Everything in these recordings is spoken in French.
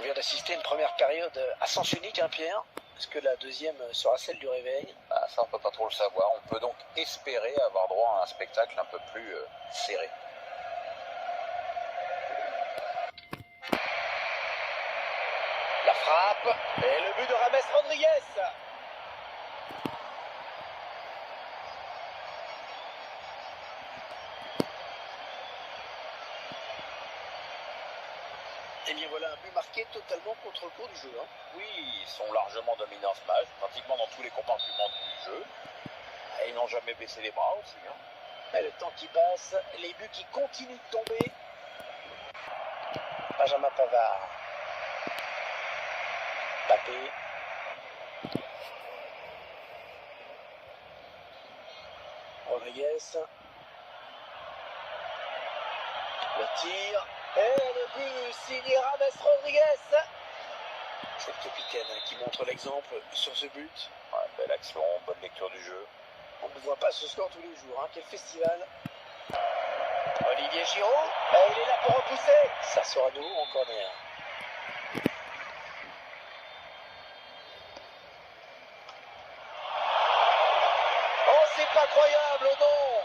vient d'assister à une première période à sens unique, hein, Pierre. Est-ce que la deuxième sera celle du réveil? Ça, on peut pas trop le savoir. On peut donc espérer avoir droit à un spectacle un peu plus serré. La frappe et le but de James Rodriguez. Et bien voilà un but marqué totalement contre le cours du jeu. Hein. Oui, ils sont largement dominants ce match, pratiquement dans tous les compartiments du jeu. Et ils n'ont jamais baissé les bras aussi. Hein. Et le temps qui passe, les buts qui continuent de tomber. Benjamin Pavard. Mbappé. Rodriguez. Le tir. Et le but signé James Rodriguez. C'est le capitaine qui montre l'exemple sur ce but. Ouais, belle action, bonne lecture du jeu. On ne voit pas ce score tous les jours. Hein. Quel festival. Olivier Giroud. Et il est là pour repousser. Ça sera nous en corner. Oh, c'est pas croyable, non.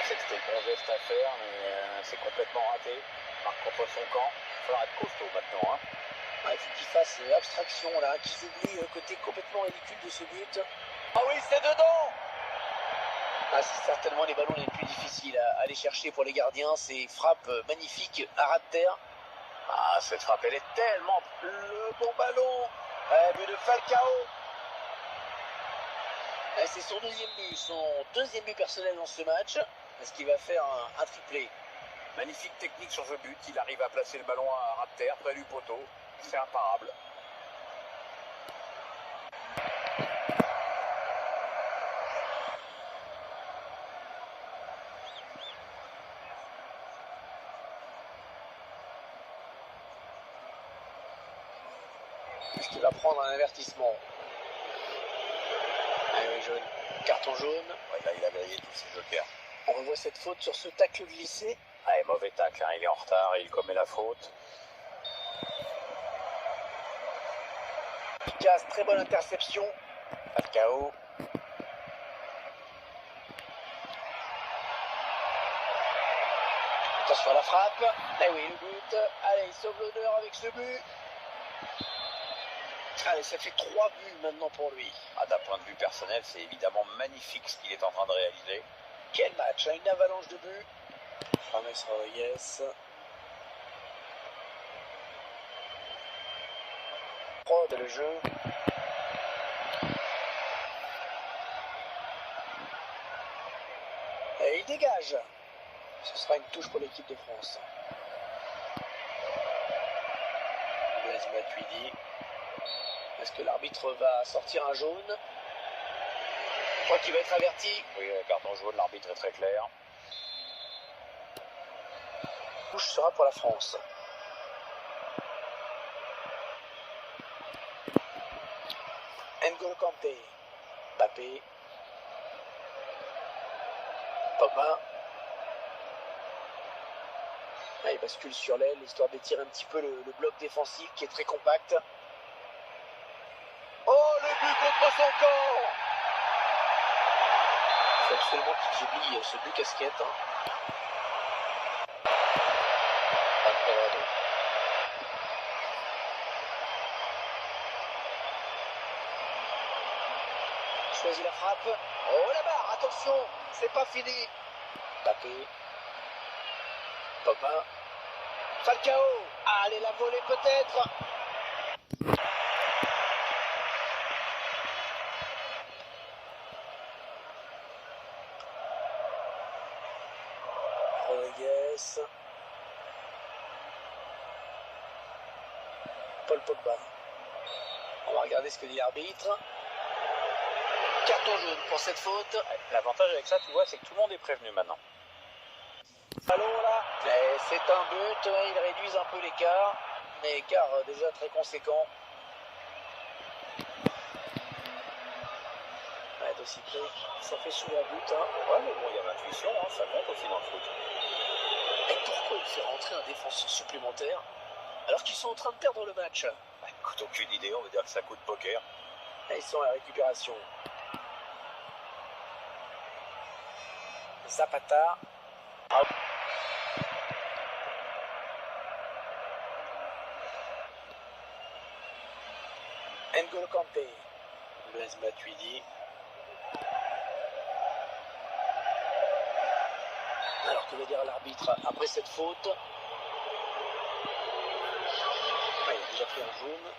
C'était le bon geste à faire, mais c'est complètement raté. Marque contre son camp. Il va falloir être costaud maintenant. Hein. Il faut qu'il fasse abstraction là, qu'ils oublient le côté complètement ridicule de ce but. Ah oui, c'est dedans. C'est certainement les ballons les plus difficiles à aller chercher pour les gardiens. Ces frappes magnifiques à ras de terre. Cette frappe, elle est tellement... Le bon ballon. But de Falcao. C'est son deuxième but personnel dans ce match. Est-ce qu'il va faire un triplé? Magnifique technique sur ce but. Il arrive à placer le ballon à ras de terre, près du poteau. C'est imparable. Est-ce qu'il va prendre un avertissement? Oui, jaune. Carton jaune. Ouais, là, il a grillé tous ses jokers. On revoit cette faute sur ce tacle glissé. Mauvais tacle, hein. Il est en retard et il commet la faute. Picasse, très bonne interception. Falcao. Attention à la frappe. Eh oui, le but. Allez, il sauve l'honneur avec ce but. Allez, ça fait 3 buts maintenant pour lui. D'un point de vue personnel, c'est évidemment magnifique ce qu'il est en train de réaliser. Quel match, hein, une avalanche de buts. James Rodriguez. Prod le jeu. Et il dégage. Ce sera une touche pour l'équipe de France. Blaise Matuidi. Est-ce que l'arbitre va sortir un jaune? Je crois qu'il va être averti. Oui, carton jaune, l'arbitre est très clair. Touche sera pour la France. N'Golo Kanté. Mbappé. Pogba. Il bascule sur l'aile, histoire d'étirer un petit peu le bloc défensif qui est très compact. Oh, le but contre son camp! Il faut absolument qu'il oublie ce but casquette. Hein. Choisit la frappe. Oh, la barre, attention, c'est pas fini. Mbappé. Pogba. Falcao. Allez, la volée peut-être. Rodriguez. Paul Pogba. On va regarder ce que dit l'arbitre. Carton jaune pour cette faute. L'avantage avec ça, tu vois, c'est que tout le monde est prévenu maintenant. Ballon là. C'est un but. Ils réduisent un peu l'écart. Mais écart déjà très conséquent. D'aussi près, ça fait souvent but. Hein. Ouais, mais bon, il y a l'intuition, hein, ça compte aussi dans le foot. Et pourquoi il fait rentrer un défenseur supplémentaire alors qu'ils sont en train de perdre le match? Écoute, aucune idée, on va dire que ça coûte poker. Et ils sont à la récupération. Zapata. N'Golo Kanté. Blaise Matuidi. Alors que veut dire l'arbitre après cette faute? Il a déjà pris un jaune.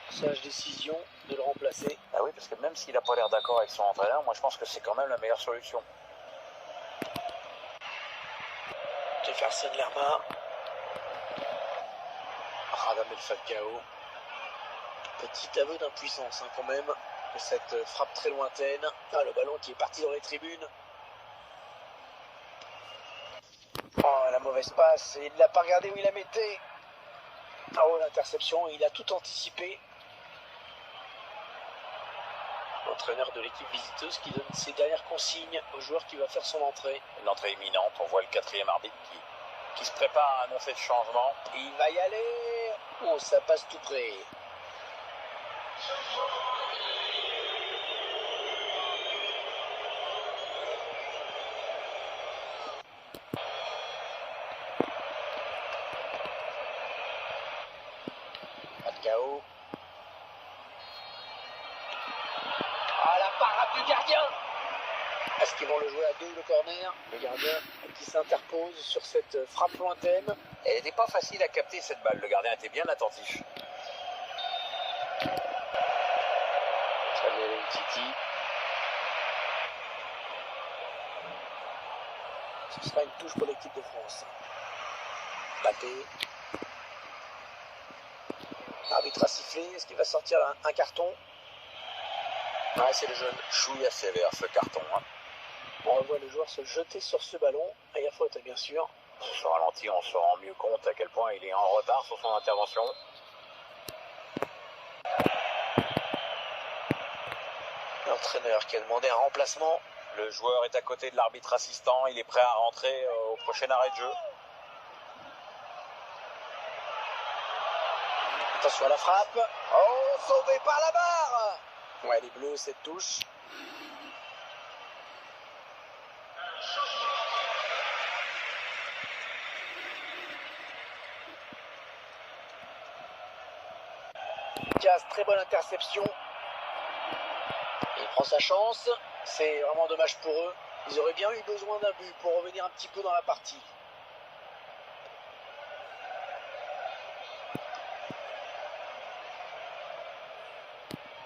Sage décision de le remplacer. Ah oui, parce que même s'il n'a pas l'air d'accord avec son entraîneur, moi je pense que c'est quand même la meilleure solution. Jefferson Lerma. Radamel Falcao. Petit aveu d'impuissance quand même, de cette frappe très lointaine. Ah, le ballon qui est parti dans les tribunes. Oh, la mauvaise passe, il ne l'a pas regardé où il la mettait. Oh, l'interception, il a tout anticipé. L'entraîneur de l'équipe visiteuse qui donne ses dernières consignes au joueur qui va faire son entrée. L'entrée imminente, on voit le quatrième arbitre qui se prépare à annoncer le changement. Il va y aller. Oh, ça passe tout près. Falcao. Ah, la parade du gardien. Est-ce qu'ils vont le jouer à deux, le corner? Le gardien qui s'interpose sur cette frappe lointaine. Elle n'était pas facile à capter cette balle, le gardien était bien attentif. Samuel Umtiti. Ce sera une touche pour l'équipe de France. Mbappé. L'arbitre a sifflé. Est-ce qu'il va sortir un carton? Ouais, c'est le jeune chouïa sévère ce carton. On revoit le joueur se jeter sur ce ballon. Et il y a faute, bien sûr. Sur ce ralenti, on se rend mieux compte à quel point il est en retard sur son intervention. L'entraîneur qui a demandé un remplacement. Le joueur est à côté de l'arbitre assistant. Il est prêt à rentrer au prochain arrêt de jeu. Attention à la frappe. Oh, sauvé par la barre. Ouais, les bleus, cette touche. Diaz, très bonne interception. Il prend sa chance. C'est vraiment dommage pour eux. Ils auraient bien eu besoin d'un but pour revenir un petit peu dans la partie.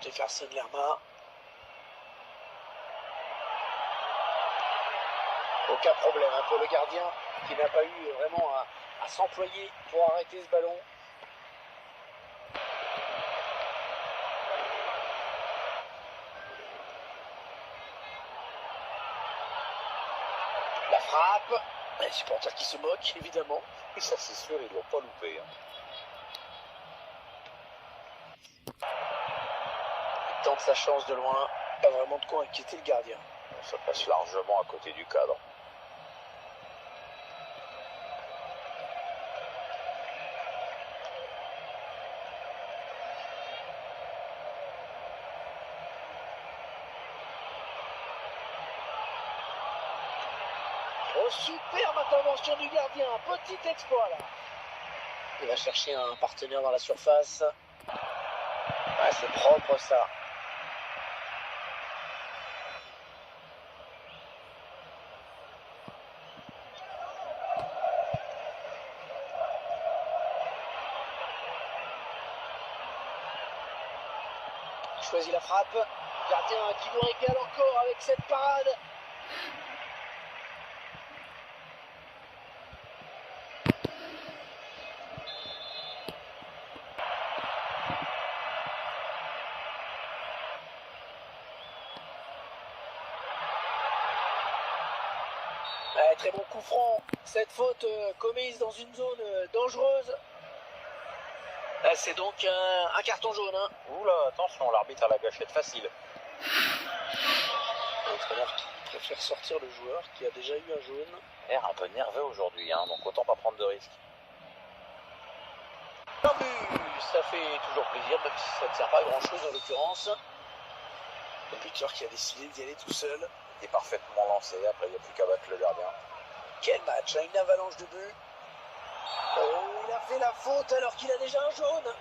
Jefferson Lerma. Aucun problème pour le gardien qui n'a pas eu vraiment à s'employer pour arrêter ce ballon. La frappe. Les supporters qui se moquent, évidemment. Et ça, c'est sûr, il ne doit pas louper. Il tente sa chance de loin. Pas vraiment de quoi inquiéter le gardien. Ça passe largement à côté du cadre. Oh, superbe intervention du gardien. Petit exploit là. Il va chercher un partenaire dans la surface. Ah, c'est propre ça. Il choisit la frappe. Gardien qui nous régale encore avec cette parade. Ouais, très bon coup franc. Cette faute commise dans une zone dangereuse. C'est donc un carton jaune. Oula, attention, l'arbitre a la gâchette facile. L'entraîneur qui préfère sortir le joueur qui a déjà eu un jaune. L'air un peu nerveux aujourd'hui, hein, donc autant pas prendre de risques. Un but, ça fait toujours plaisir, même si ça ne sert pas à grand chose en l'occurrence. Le buteur qui a décidé d'y aller tout seul. Il est parfaitement lancé, après il n'y a plus qu'à battre le gardien. Quel match, hein, une avalanche de buts. Oh, il a fait la faute alors qu'il a déjà un jaune.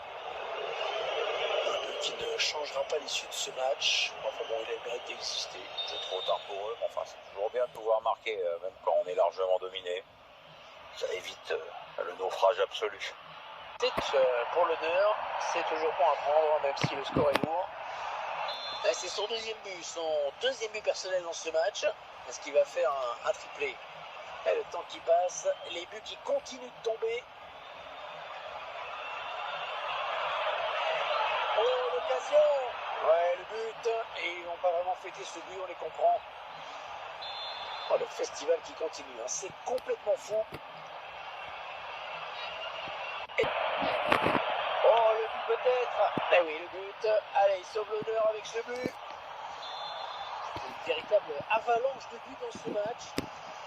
Un but qui ne changera pas l'issue de ce match. Enfin bon, il a le mérite d'exister. C'est trop tard pour eux, mais enfin c'est toujours bien de pouvoir marquer, même quand on est largement dominé. Ça évite le naufrage absolu. Pour l'honneur, c'est toujours bon à prendre, même si le score est lourd. Là, c'est son deuxième but personnel dans ce match. Est-ce qu'il va faire un triplé? Et le temps qui passe, les buts qui continuent de tomber. Oh, l'occasion! Ouais, le but. Et ils n'ont pas vraiment fêté ce but, on les comprend. Oh, le festival qui continue, hein. C'est complètement fou. Oh, le but peut-être. Eh oui, le but. Allez, il sauve l'honneur avec ce but. Une véritable avalanche de buts dans ce match.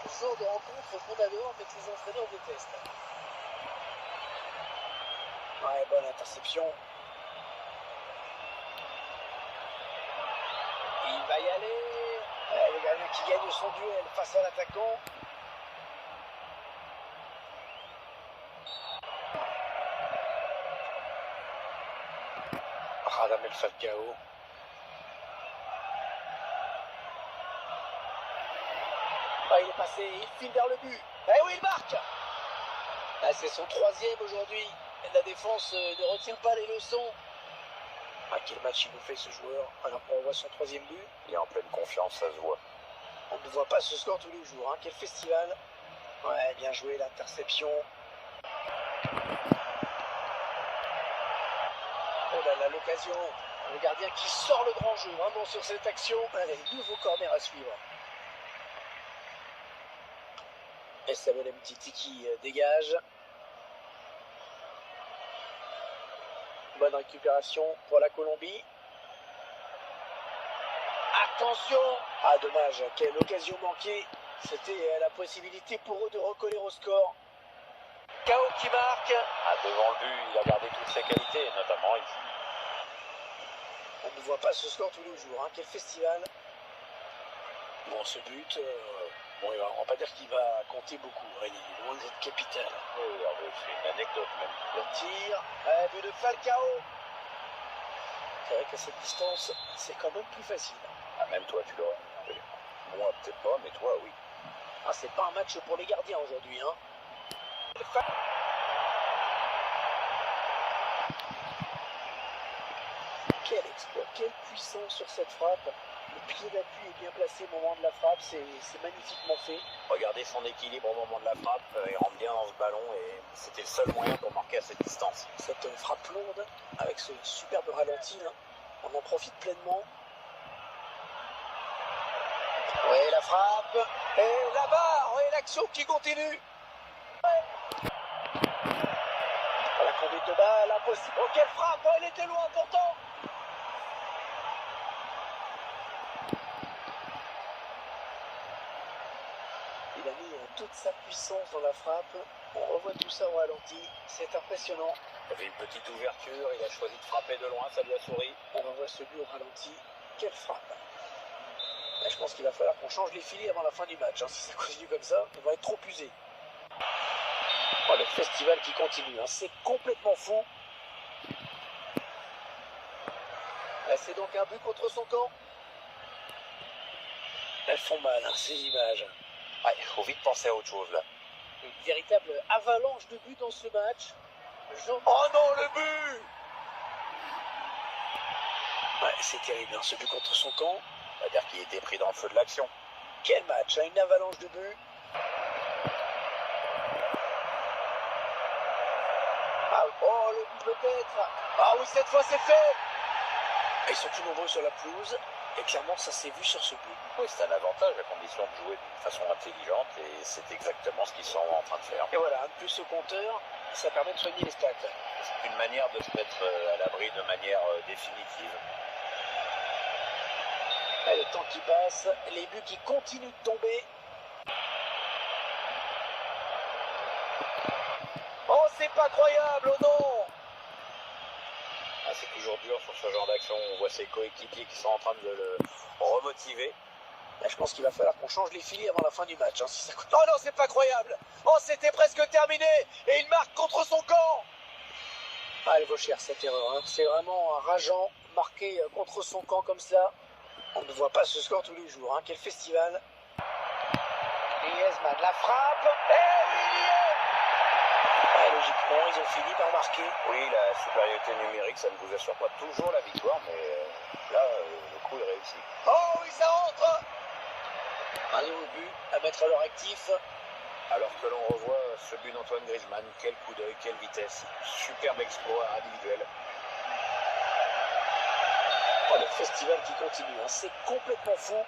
Le genre de rencontre qu'on adore, mais que les entraîneurs détestent. Ouais, bonne interception. Il va y aller. Le gardien qui gagne son duel face à l'attaquant. Radamel Falcao. Ah, il est passé, il file vers le but. Eh oui, il marque. Ah, c'est son troisième aujourd'hui. La défense ne retient pas les leçons. Ah, quel match il nous fait ce joueur, alors qu'on voit son troisième but. Il est en pleine confiance, ça se voit. On ne voit pas ce score tous les jours, hein. Quel festival. Ouais, bien joué, l'interception. Oh là là, l'occasion. Le gardien qui sort le grand jeu, vraiment sur cette action. Allez, nouveau corner à suivre. Et Samuel Mtiti qui dégage. Bonne récupération pour la Colombie. Attention! Ah, dommage, quelle occasion manquée. C'était la possibilité pour eux de recoller au score. Kao qui marque. Ah, devant le but, il a gardé toutes ses qualités, notamment ici. On ne voit pas ce score tous les jours, hein. Quel festival. Bon, ce but, on va pas dire qu'il va compter beaucoup, hein. Il est loin d'être capital. Oui, c'est une anecdote même. Le tir, but de Falcao. C'est vrai qu'à cette distance, c'est quand même plus facile. Ah, même toi, tu l'aurais. Moi, peut-être pas, mais toi, oui. Ah, c'est pas un match pour les gardiens aujourd'hui, hein. Quel exploit, quelle puissance sur cette frappe. Le pied d'appui est bien placé au moment de la frappe, c'est magnifiquement fait. Regardez son équilibre au moment de la frappe, il rentre bien dans ce ballon et c'était le seul moyen pour marquer à cette distance. Cette frappe lourde, avec ce superbe ralenti, là, on en profite pleinement. Oui, la frappe, et la barre, et l'action qui continue. La conduite de balle, impossible. Oh, quelle frappe, oh, elle était loin pourtant. Il a mis toute sa puissance dans la frappe. On revoit tout ça au ralenti, c'est impressionnant. Il y avait une petite ouverture, il a choisi de frapper de loin, ça lui a souri. On revoit ce but au ralenti, quelle frappe. Là, je pense qu'il va falloir qu'on change les filets avant la fin du match, hein. Si ça continue comme ça, on va être trop usé. Oh, le festival qui continue, hein. C'est complètement fou. Là, c'est donc un but contre son camp. Elles font mal, hein, ces images. Ouais, il faut vite penser à autre chose là. Une véritable avalanche de buts dans ce match. Oh non, le but! Ouais, c'est terrible, hein, ce but contre son camp. On va dire qu'il était pris dans le feu de l'action. Quel match, hein, une avalanche de buts. Ah, oh, le but peut-être. Ah oui, cette fois c'est fait. Ils sont plus nombreux sur la pelouse. Et clairement, ça s'est vu sur ce but. Oui, c'est un avantage à condition de jouer d'une façon intelligente et c'est exactement ce qu'ils sont en train de faire. Et voilà, un de plus au compteur, ça permet de soigner les stats. C'est une manière de se mettre à l'abri de manière définitive. Et le temps qui passe, les buts qui continuent de tomber. c'est pas croyable, oh non! Ah, c'est toujours dur sur ce genre d'action. On voit ses coéquipiers qui sont en train de le remotiver. Là, je pense qu'il va falloir qu'on change les filets avant la fin du match. Hein, si ça... Oh non, c'est pas croyable! Oh, c'était presque terminé! Et il marque contre son camp! Ah, elle vaut cher cette erreur. Hein. C'est vraiment rageant, marquer contre son camp comme ça. On ne voit pas ce score tous les jours. Hein. Quel festival! Griezmann la frappe! Et il y est! Ah, logiquement, ils ont fini par marquer. Oui, la supériorité numérique, ça ne vous assure pas toujours la victoire, mais là, le coup est réussi. Oh oui, ça rentre! Un nouveau but à mettre à leur actif. Alors que l'on revoit ce but d'Antoine Griezmann, quel coup d'œil, quelle vitesse. Superbe exploit individuel. Oh, le festival qui continue, hein. C'est complètement fou.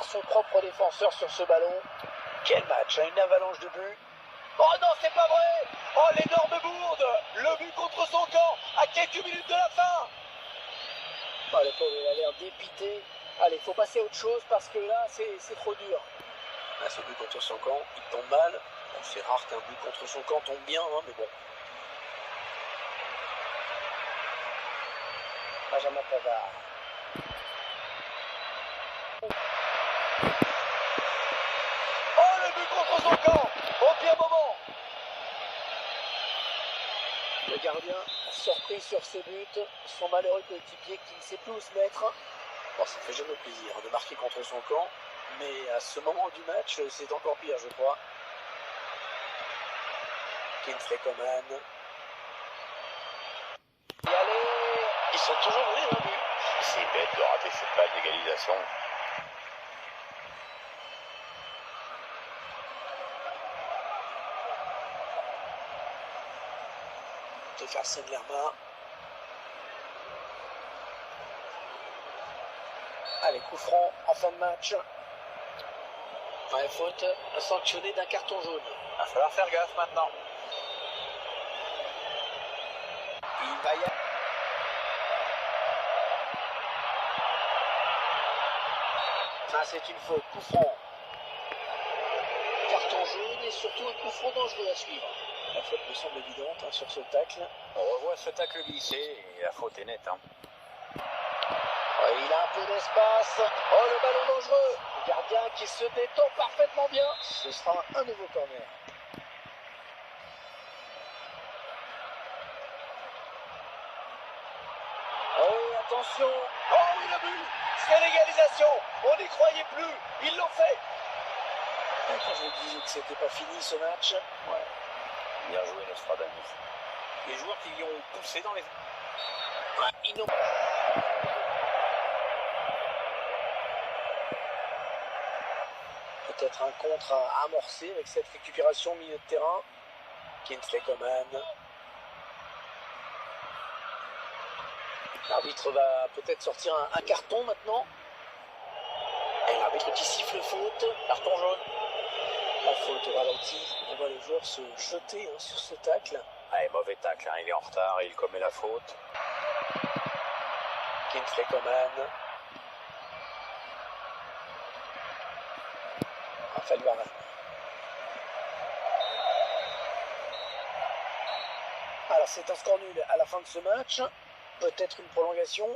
Son propre défenseur sur ce ballon. Quel match, hein. Une avalanche de buts. Oh non, c'est pas vrai! Oh, l'énorme bourde! Le but contre son camp à quelques minutes de la fin! Oh, le pauvre, il a l'air dépité. Allez, faut passer à autre chose parce que là, c'est trop dur. Ah, ce but contre son camp, il tombe mal. Bon, c'est rare qu'un but contre son camp tombe bien, hein, mais bon. Benjamin Pavard. Oh, le but contre son camp! Au pire moment! Le gardien, surpris sur ce but, son malheureux coéquipier qui ne sait plus où se mettre. Bon, ça fait jamais plaisir de marquer contre son camp, mais à ce moment du match, c'est encore pire, je crois. Kingsley Coman. Et allez, ils sont toujours venus d'un but. C'est bête de rater cette balle d'égalisation. Jefferson Lerma. Allez, coup franc en fin de match. Enfin, faute sanctionnée d'un carton jaune. Il va falloir faire gaffe maintenant. Il va y aller. Ah, c'est une faute, coup franc. Carton jaune et surtout un coup franc dangereux à suivre. La faute me semble évidente hein, sur ce tacle. On revoit ce tacle glissé et la faute est nette. Hein. Oh, il a un peu d'espace. Oh, le ballon dangereux. Le gardien qui se détend parfaitement bien. Ce sera un nouveau corner. Oh, attention. Oh oui, le but. C'est l'égalisation. On n'y croyait plus. Ils l'ont fait. Quand je vous disais que c'était pas fini ce match. Ouais. Bien joué Nostradamus. Les joueurs qui y ont poussé dans les... Ouais, ils n'ont... Peut-être un contre à amorcer avec cette récupération au milieu de terrain. Kingsley Coman. L'arbitre va peut-être sortir un carton maintenant. Et l'arbitre qui siffle faute. Carton jaune. La faute au ralenti. On voit les joueurs se jeter hein, sur ce tacle. Allez, mauvais tacle, hein. Il est en retard et il commet la faute. Kingsley Coman. Raphaël Varane. Alors c'est un score nul à la fin de ce match. Peut-être une prolongation.